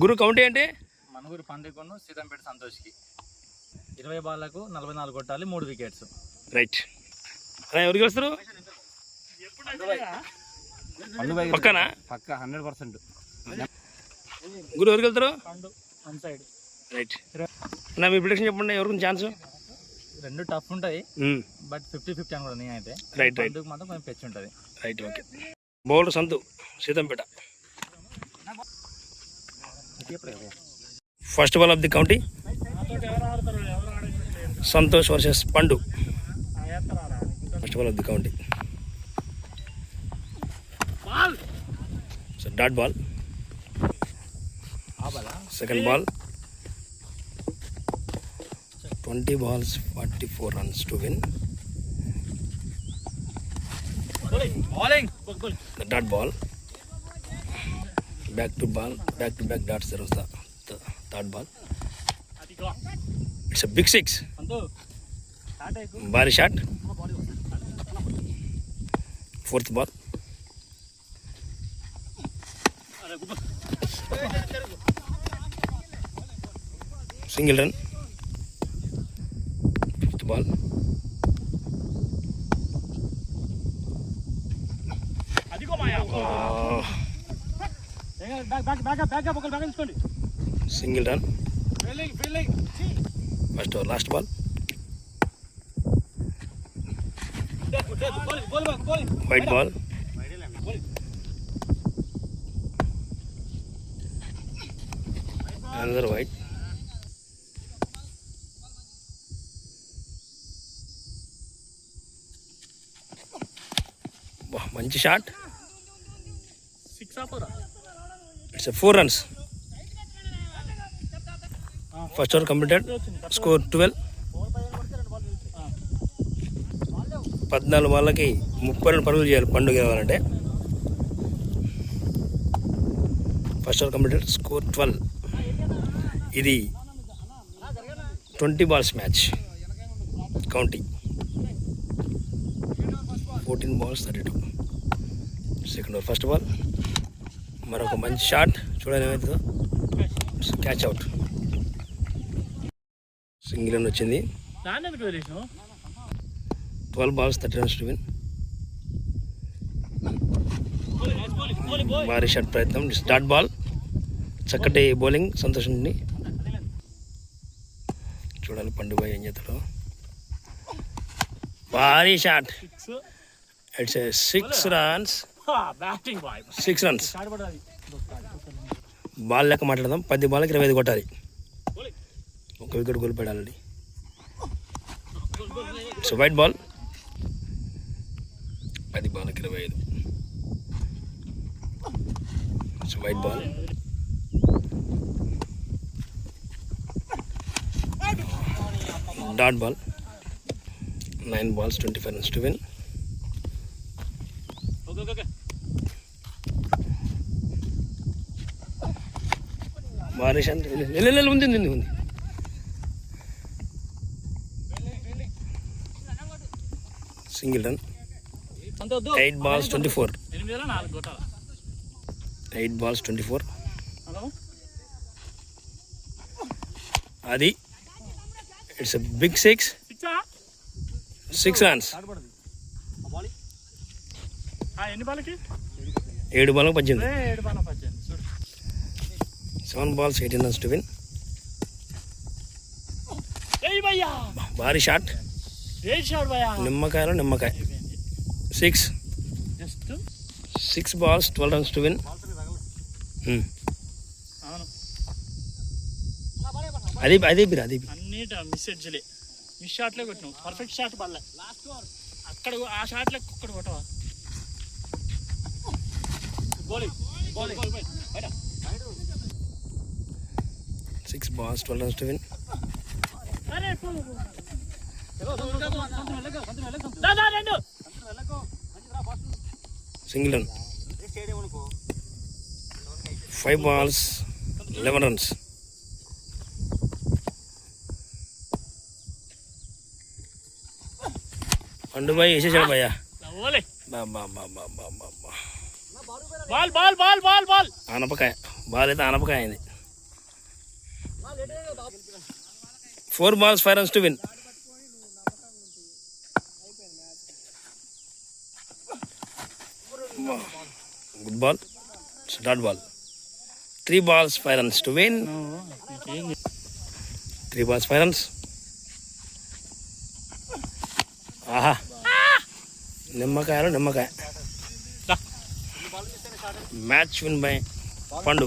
గురు count ఏంటి? మనుగురు పందికొండ సీతంపేట సంతోష్కి 20 బాళ్ళకు 44 కొట్టాలి, 3 wickets. Right. ఎవరు గెలుస్తారు? పక్కన పక్క 100%. గురు ఎవరు గెలుతారు? రైట్. మీ ప్రిడిక్షన్ చెప్పండి, ఎవరికి ఛాన్స్? రెండు టఫ్ ఉంటాయి, బట్ 50-50 అనుకుంటా నేనైతే. Right right. మాత్రం కొంచెం పెచ్చు ఉంటుంది. Right, okay. Bowler Santhu Seethampeta. First ball of the county Santosh versus Pandu. First ball of the county. So dot ball. Second ball. 20 balls 44 runs to win. Bowling. The dot ball. Back to ball. Back to back dots. There was the third ball. It's a big six. Bari shot. Fourth ball. Single run. Fifth ball. Single run. First or last ball. White ball. Another white. మంచి shot. It's 4 runs. First over completed. Score 12. 14 బాళ్ళకి 32 పరుగులు చేయాలి పండు గెలవాలంటే. First over completed. Score 12. ఇది 20 balls match county. 14 balls 32. Second over first ball. మరొక మంచి shot. చూడండి ఏమవుతుందో. Catch out. సింగిల్ రన్ వచ్చింది. 12 balls 30 runs to win. భారీ షాట్ ప్రయత్నం. Dot ball. చక్కటి బౌలింగ్ సంతోష్ నుండి. చూడాలి పండుగ ఏం చేస్తాడో. భారీ shot. It's 6 runs. 6 runs. Ball లెక్క మాట్లాడదాం. 10 బాల్కి 25 కొట్టాలి. ఒక వికెట్ కోల్పోయాలి. It's wide ball. 10 బాల్కి 25. It's wide ball. Dot ball. 9 balls 25 runs to win. భారీషాన్ ఉంది. Single run. 8 balls 24. 8 balls 24. అది ఇట్స్ బిగ్ 6. 6 runs. 7 బాల్కి 18. 7 balls 18 runs to win. భారీ షాట్. నిమ్మకాయలో నిమ్మకాయ. 6 balls 12 runs to win. అది మిస్ షాట్లే కొట్టినావు. Perfect shot ball. అక్కడ ఆ షాట్లే ఒక్కడు కొట్టవా? 6 balls 12 runs to win. Single run. 5 balls 11 runs. పండు భాయ్ వేసేసాడు భయ్యా. ఆనపకాయ. బాల్ అయితే ఆనపకాయ అయింది. 4 balls 5 runs to win. Good ball. It's dot ball. 3 balls 5 runs to win. 3 balls 5 runs. ఆహా నిమ్మకాయ మ్యాచ్ విన్ బై పండు.